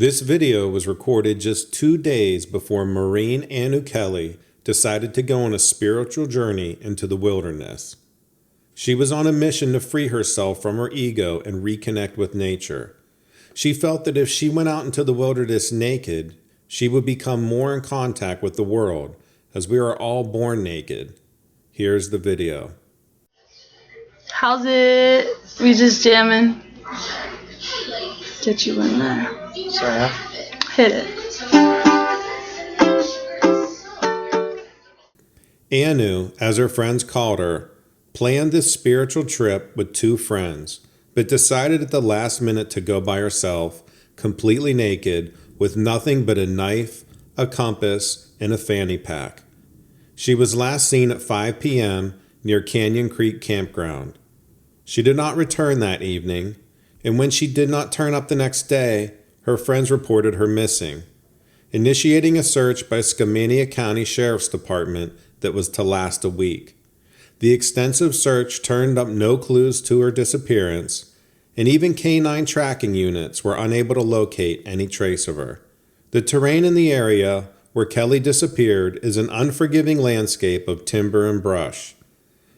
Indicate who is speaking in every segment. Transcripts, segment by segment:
Speaker 1: This video was recorded just 2 days before Maureen Anu Kelly decided to go on a spiritual journey into the wilderness. She was on a mission to free herself from her ego and reconnect with nature. She felt that if she went out into the wilderness naked, she would become more in contact with the world, as we are all born naked. Here's the video.
Speaker 2: How's it? We just jamming. Get you in there.
Speaker 3: Sorry,
Speaker 2: Hit it.
Speaker 1: Anu, as her friends called her, planned this spiritual trip with 2 friends, but decided at the last minute to go by herself, completely naked, with nothing but a knife, a compass, and a fanny pack. She was last seen at 5 p.m. near Canyon Creek Campground. She did not return that evening, and when she did not turn up the next day, her friends reported her missing, initiating a search by Skamania County Sheriff's Department that was to last a week. The extensive search turned up no clues to her disappearance, and even canine tracking units were unable to locate any trace of her. The terrain in the area where Kelly disappeared is an unforgiving landscape of timber and brush.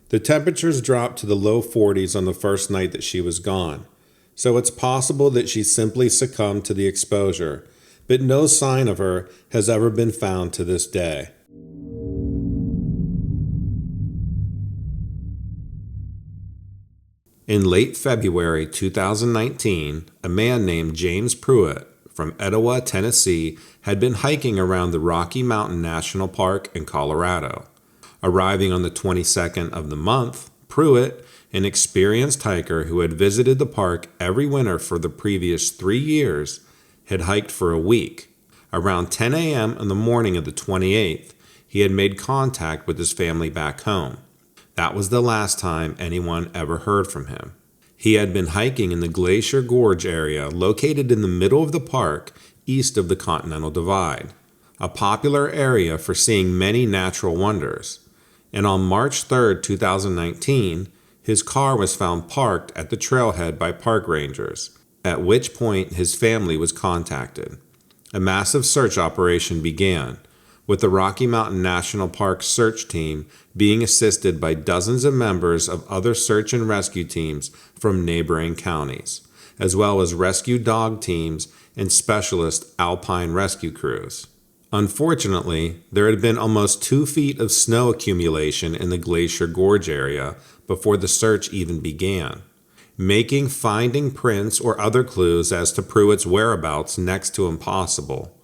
Speaker 1: The temperatures dropped to the low 40s on the first night that she was gone, so it's possible that she simply succumbed to the exposure, but no sign of her has ever been found to this day. In late February 2019, a man named James Pruitt from Etowah, Tennessee, had been hiking around the Rocky Mountain National Park in Colorado. Arriving on the 22nd of the month, Pruitt, an experienced hiker who had visited the park every winter for the previous 3 years, had hiked for a week. Around 10 a.m. on the morning of the 28th, he had made contact with his family back home. That was the last time anyone ever heard from him. He had been hiking in the Glacier Gorge area located in the middle of the park east of the Continental Divide, a popular area for seeing many natural wonders. And on March 3, 2019, his car was found parked at the trailhead by park rangers, at which point his family was contacted. A massive search operation began, with the Rocky Mountain National Park search team being assisted by dozens of members of other search and rescue teams from neighboring counties, as well as rescue dog teams and specialist alpine rescue crews. Unfortunately, there had been almost 2 feet of snow accumulation in the Glacier Gorge area before the search even began, making finding prints or other clues as to Pruitt's whereabouts next to impossible.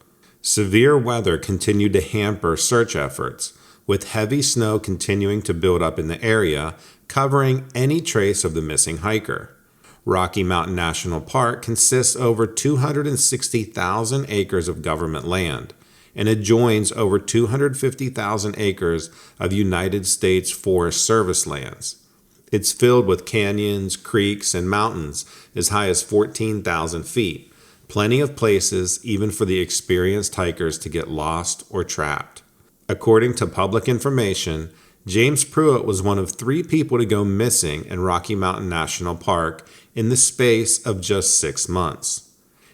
Speaker 1: Severe weather continued to hamper search efforts, with heavy snow continuing to build up in the area, covering any trace of the missing hiker. Rocky Mountain National Park consists over 260,000 acres of government land and adjoins over 250,000 acres of United States Forest Service lands. It's filled with canyons, creeks, and mountains as high as 14,000 feet, plenty of places even for the experienced hikers to get lost or trapped. According to public information, James Pruitt was one of 3 people to go missing in Rocky Mountain National Park in the space of just 6 months.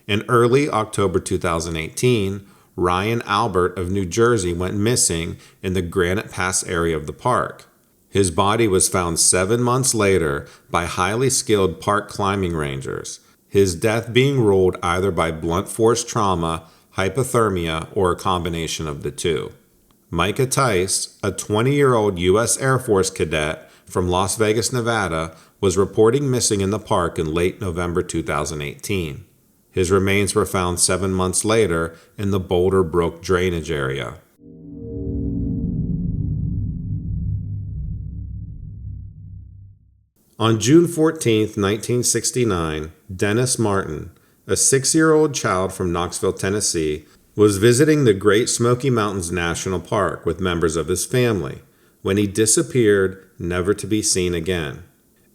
Speaker 1: In early October 2018, Ryan Albert of New Jersey went missing in the Granite Pass area of the park. His body was found 7 months later by highly skilled park climbing rangers, his death being ruled either by blunt force trauma, hypothermia, or a combination of the two. Micah Tice, a 20-year-old U.S. Air Force cadet from Las Vegas, Nevada, was reporting missing in the park in late November 2018. His remains were found 7 months later in the Boulder Brook drainage area. On June 14, 1969, Dennis Martin, a 6-year-old child from Knoxville, Tennessee, was visiting the Great Smoky Mountains National Park with members of his family when he disappeared, never to be seen again.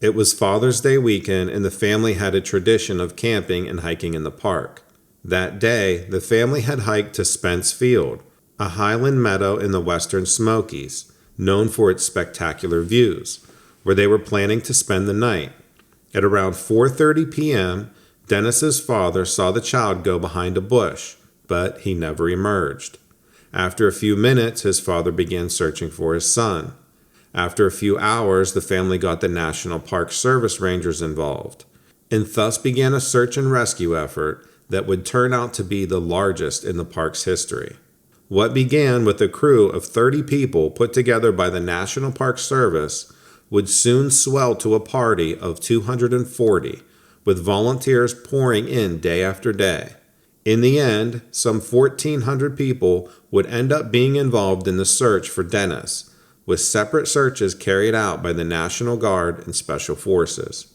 Speaker 1: It was Father's Day weekend, and the family had a tradition of camping and hiking in the park. That day, the family had hiked to Spence Field, a highland meadow in the western Smokies, known for its spectacular views, where they were planning to spend the night. At around 4:30 p.m., Dennis's father saw the child go behind a bush, but he never emerged. After a few minutes, his father began searching for his son. After a few hours, the family got the National Park Service Rangers involved, and thus began a search and rescue effort that would turn out to be the largest in the park's history. What began with a crew of 30 people put together by the National Park Service would soon swell to a party of 240, with volunteers pouring in day after day. In the end, some 1,400 people would end up being involved in the search for Dennis, with separate searches carried out by the National Guard and Special Forces.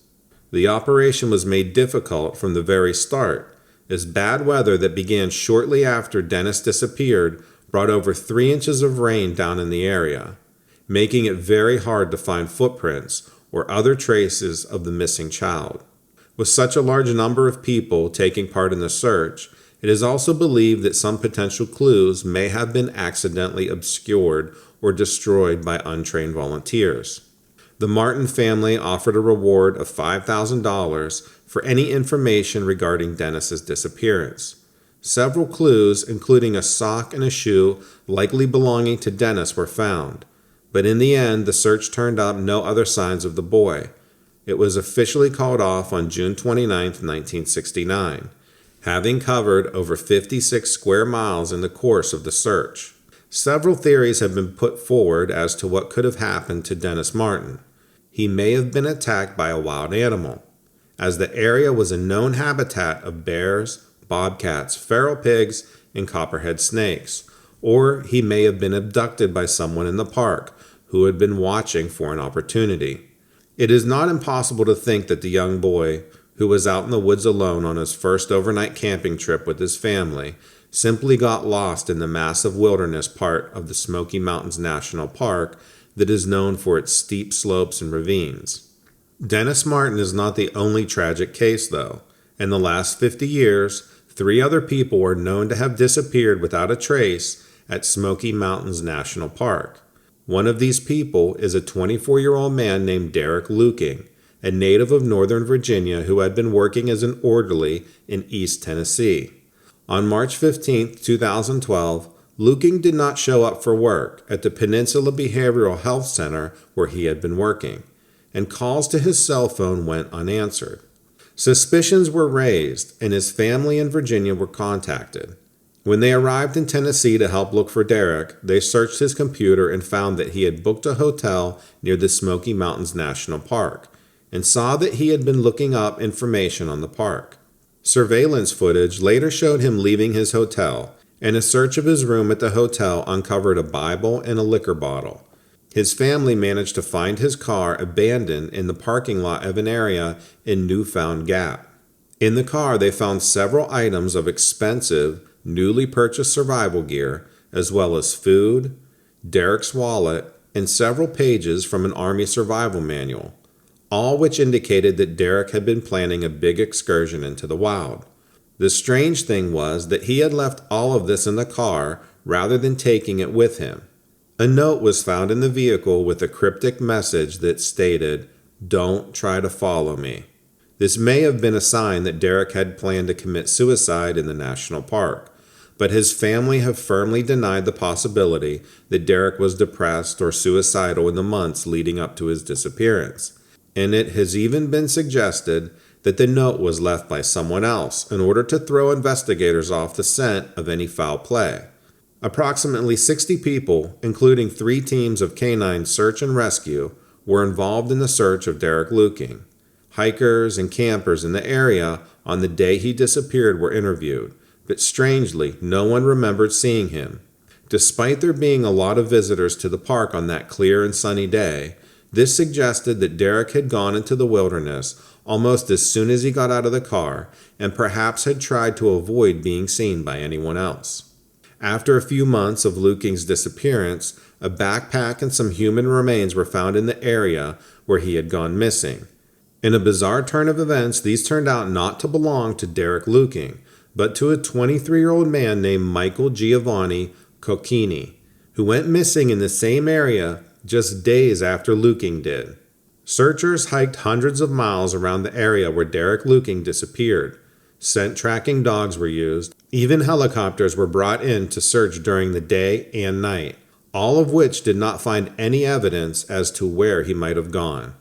Speaker 1: The operation was made difficult from the very start, as bad weather that began shortly after Dennis disappeared brought over 3 inches of rain down in the area, making it very hard to find footprints or other traces of the missing child. With such a large number of people taking part in the search, it is also believed that some potential clues may have been accidentally obscured or destroyed by untrained volunteers. The Martin family offered a reward of $5,000 for any information regarding Dennis's disappearance. Several clues, including a sock and a shoe likely belonging to Dennis, were found, but in the end, the search turned up no other signs of the boy. It was officially called off on June 29, 1969, having covered over 56 square miles in the course of the search. Several theories have been put forward as to what could have happened to Dennis Martin. He may have been attacked by a wild animal, as the area was a known habitat of bears, bobcats, feral pigs, and copperhead snakes, or he may have been abducted by someone in the park who had been watching for an opportunity. It is not impossible to think that the young boy, who was out in the woods alone on his first overnight camping trip with his family, simply got lost in the massive wilderness part of the Smoky Mountains National Park that is known for its steep slopes and ravines. Dennis Martin is not the only tragic case, though. In the last 50 years, 3 other people are known to have disappeared without a trace at Smoky Mountains National Park. One of these people is a 24-year-old man named Derek Luking, a native of Northern Virginia who had been working as an orderly in East Tennessee. On March 15, 2012, Luking did not show up for work at the Peninsula Behavioral Health Center where he had been working, and calls to his cell phone went unanswered. Suspicions were raised, and his family in Virginia were contacted. When they arrived in Tennessee to help look for Derek, they searched his computer and found that he had booked a hotel near the Smoky Mountains National Park, and saw that he had been looking up information on the park. Surveillance footage later showed him leaving his hotel, and a search of his room at the hotel uncovered a Bible and a liquor bottle. His family managed to find his car abandoned in the parking lot of an area in Newfound Gap. In the car, they found several items of expensive, newly purchased survival gear, as well as food, Derek's wallet, and several pages from an Army survival manual, all which indicated that Derek had been planning a big excursion into the wild. The strange thing was that he had left all of this in the car rather than taking it with him. A note was found in the vehicle with a cryptic message that stated, "Don't try to follow me." This may have been a sign that Derek had planned to commit suicide in the national park, but his family have firmly denied the possibility that Derek was depressed or suicidal in the months leading up to his disappearance, and it has even been suggested that the note was left by someone else in order to throw investigators off the scent of any foul play. Approximately 60 people, including 3 teams of canine search and rescue, were involved in the search of Derek Luking. Hikers and campers in the area on the day he disappeared were interviewed, but strangely, no one remembered seeing him. Despite there being a lot of visitors to the park on that clear and sunny day, this suggested that Derek had gone into the wilderness almost as soon as he got out of the car, and perhaps had tried to avoid being seen by anyone else. After a few months of Luking's disappearance, a backpack and some human remains were found in the area where he had gone missing. In a bizarre turn of events, these turned out not to belong to Derek Luking, but to a 23-year-old man named Michael Giovanni Cocchini, who went missing in the same area just days after Luking did. Searchers hiked hundreds of miles around the area where Derek Luking disappeared, Scent tracking dogs were used. Even helicopters were brought in to search during the day and night, all of which did not find any evidence as to where he might have gone.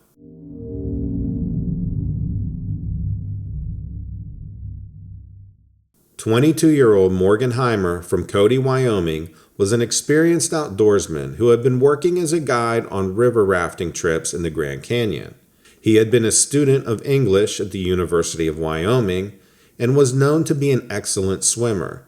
Speaker 1: "22-year-old Morganheimer from Cody, Wyoming, was an experienced outdoorsman who had been working as a guide on river rafting trips in the Grand Canyon. He had been a student of English at the University of Wyoming and was known to be an excellent swimmer.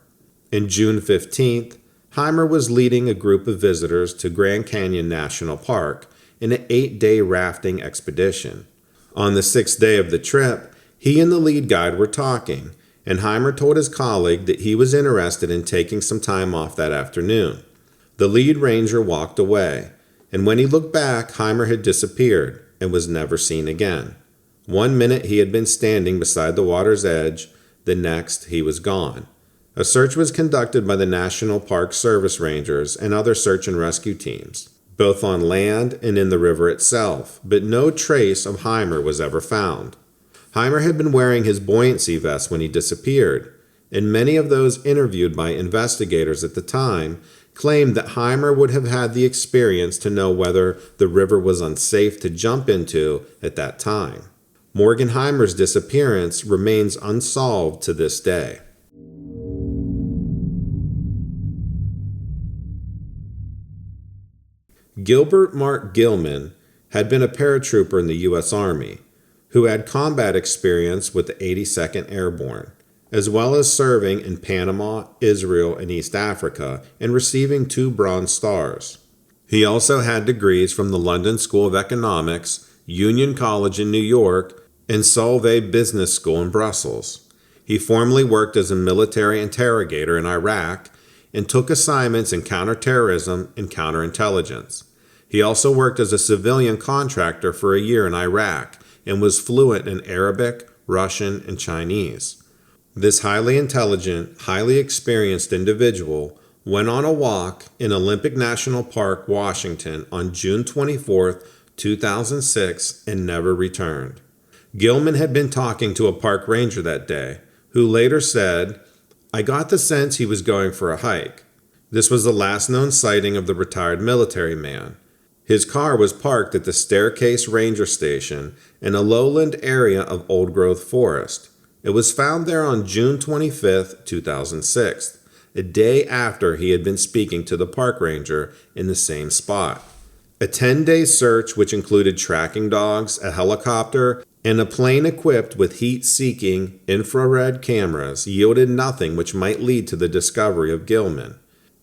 Speaker 1: In June 15th, Heimer was leading a group of visitors to Grand Canyon National Park in an 8-day rafting expedition. On the 6th day of the trip, he and the lead guide were talking, and Heimer told his colleague that he was interested in taking some time off that afternoon. The lead ranger walked away, and when he looked back, Heimer had disappeared and was never seen again. 1 minute he had been standing beside the water's edge, the next he was gone. A search was conducted by the National Park Service Rangers and other search and rescue teams, both on land and in the river itself, but no trace of Heimer was ever found. Heimer had been wearing his buoyancy vest when he disappeared, and many of those interviewed by investigators at the time claimed that Heimer would have had the experience to know whether the river was unsafe to jump into at that time. Morganheimer's disappearance remains unsolved to this day. Gilbert Mark Gilman had been a paratrooper in the U.S. Army, who had combat experience with the 82nd Airborne, as well as serving in Panama, Israel, and East Africa, and receiving 2 Bronze Stars. He also had degrees from the London School of Economics, Union College in New York, and Solvay Business School in Brussels. He formerly worked as a military interrogator in Iraq and took assignments in counterterrorism and counterintelligence. He also worked as a civilian contractor for a year in Iraq and was fluent in Arabic, Russian, and Chinese. This highly intelligent, highly experienced individual went on a walk in Olympic National Park, Washington on June 24, 2006, and never returned. Gilman had been talking to a park ranger that day, who later said, "I got the sense he was going for a hike." This was the last known sighting of the retired military man. His car was parked at the Staircase Ranger Station in a lowland area of old-growth forest. It was found there on June 25, 2006, a day after he had been speaking to the park ranger in the same spot. A 10-day search, which included tracking dogs, a helicopter, and a plane equipped with heat-seeking infrared cameras, yielded nothing which might lead to the discovery of Gilman.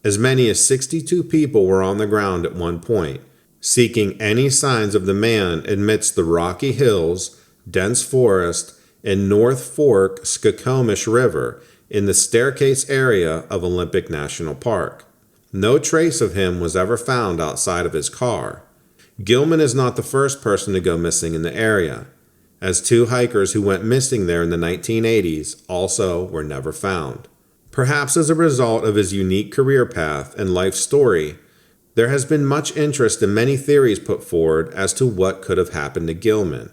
Speaker 1: As many as 62 people were on the ground at one point, seeking any signs of the man amidst the rocky hills, dense forest, and North Fork Skokomish River in the Staircase area of Olympic National Park. No trace of him was ever found outside of his car. Gilman is not the first person to go missing in the area, as 2 hikers who went missing there in the 1980s also were never found. Perhaps as a result of his unique career path and life story, there has been much interest and many theories put forward as to what could have happened to Gilman,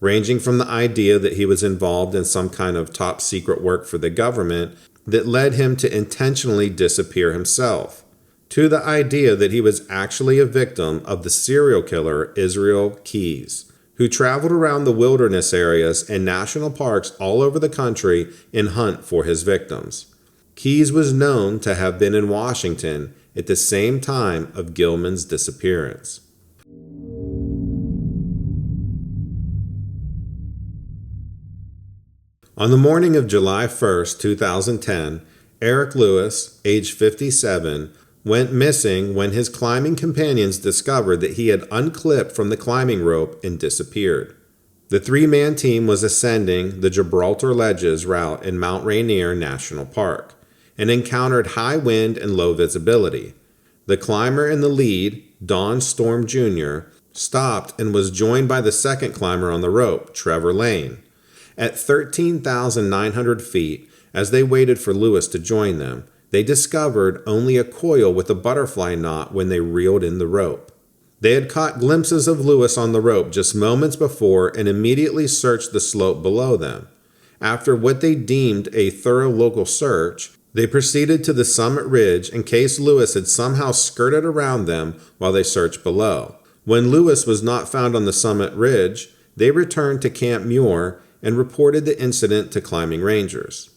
Speaker 1: ranging from the idea that he was involved in some kind of top-secret work for the government that led him to intentionally disappear himself, to the idea that he was actually a victim of the serial killer Israel Keyes, who traveled around the wilderness areas and national parks all over the country in hunt for his victims. Keyes was known to have been in Washington at the same time of Gilman's disappearance. On the morning of July 1, 2010, Eric Lewis, age 57, went missing when his climbing companions discovered that he had unclipped from the climbing rope and disappeared. The 3-man team was ascending the Gibraltar Ledges route in Mount Rainier National Park and encountered high wind and low visibility. The climber in the lead, Don Storm Jr., stopped and was joined by the second climber on the rope, Trevor Lane. At 13,900 feet, as they waited for Lewis to join them, they discovered only a coil with a butterfly knot when they reeled in the rope. They had caught glimpses of Lewis on the rope just moments before and immediately searched the slope below them. After what they deemed a thorough local search, they proceeded to the summit ridge in case Lewis had somehow skirted around them while they searched below. When Lewis was not found on the summit ridge, they returned to Camp Muir and reported the incident to climbing rangers.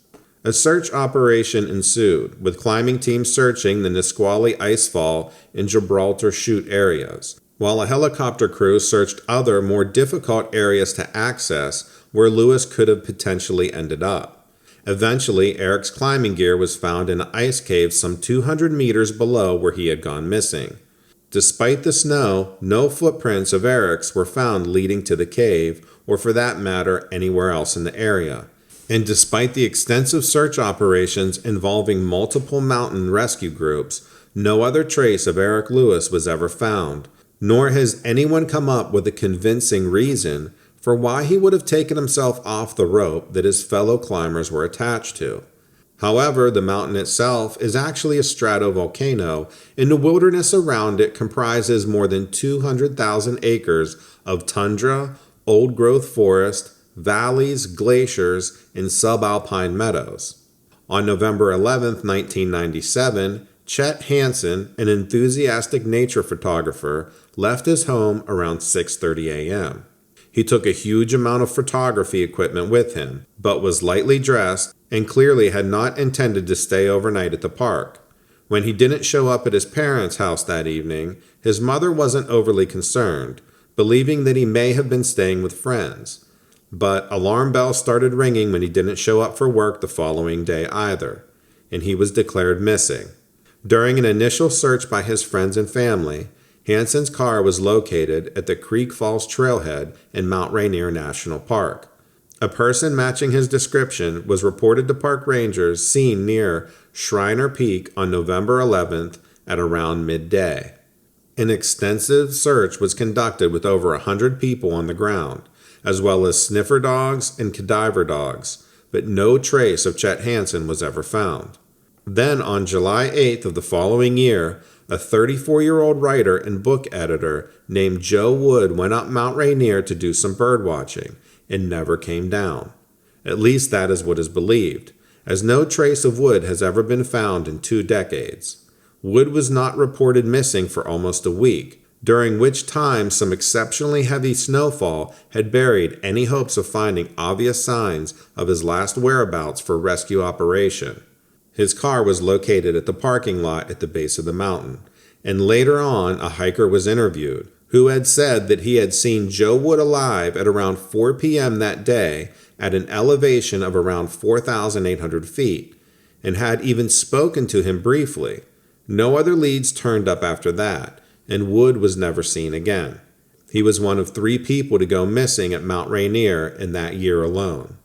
Speaker 1: A search operation ensued, with climbing teams searching the Nisqually Icefall and Gibraltar Chute areas, while a helicopter crew searched other, more difficult areas to access where Lewis could have potentially ended up. Eventually, Eric's climbing gear was found in an ice cave some 200 meters below where he had gone missing. Despite the snow, no footprints of Eric's were found leading to the cave, or for that matter, anywhere else in the area. And despite the extensive search operations involving multiple mountain rescue groups, no other trace of Eric Lewis was ever found, nor has anyone come up with a convincing reason for why he would have taken himself off the rope that his fellow climbers were attached to. However, the mountain itself is actually a stratovolcano, and the wilderness around it comprises more than 200,000 acres of tundra, old-growth forest, valleys, glaciers, and subalpine meadows. On November 11, 1997, Chet Hansen, an enthusiastic nature photographer, left his home around 6:30 a.m. He took a huge amount of photography equipment with him, but was lightly dressed and clearly had not intended to stay overnight at the park. When he didn't show up at his parents' house that evening, his mother wasn't overly concerned, believing that he may have been staying with friends. But alarm bells started ringing when he didn't show up for work the following day either, and he was declared missing. During an initial search by his friends and family, Hansen's car was located at the Creek Falls Trailhead in Mount Rainier National Park. A person matching his description was reported to park rangers seen near Shriner Peak on November 11th at around midday. An extensive search was conducted with over 100 people on the ground, as well as sniffer dogs and cadaver dogs, but no trace of Chet Hansen was ever found. Then on July 8th of the following year, a 34-year-old writer and book editor named Joe Wood went up Mount Rainier to do some bird watching and never came down. At least that is what is believed, as no trace of Wood has ever been found in 2 decades. Wood was not reported missing for almost a week, during which time some exceptionally heavy snowfall had buried any hopes of finding obvious signs of his last whereabouts for rescue operation. His car was located at the parking lot at the base of the mountain, and later on a hiker was interviewed, who had said that he had seen Joe Wood alive at around 4 p.m. that day at an elevation of around 4,800 feet, and had even spoken to him briefly. No other leads turned up after that, and Wood was never seen again. He was one of 3 people to go missing at Mount Rainier in that year alone.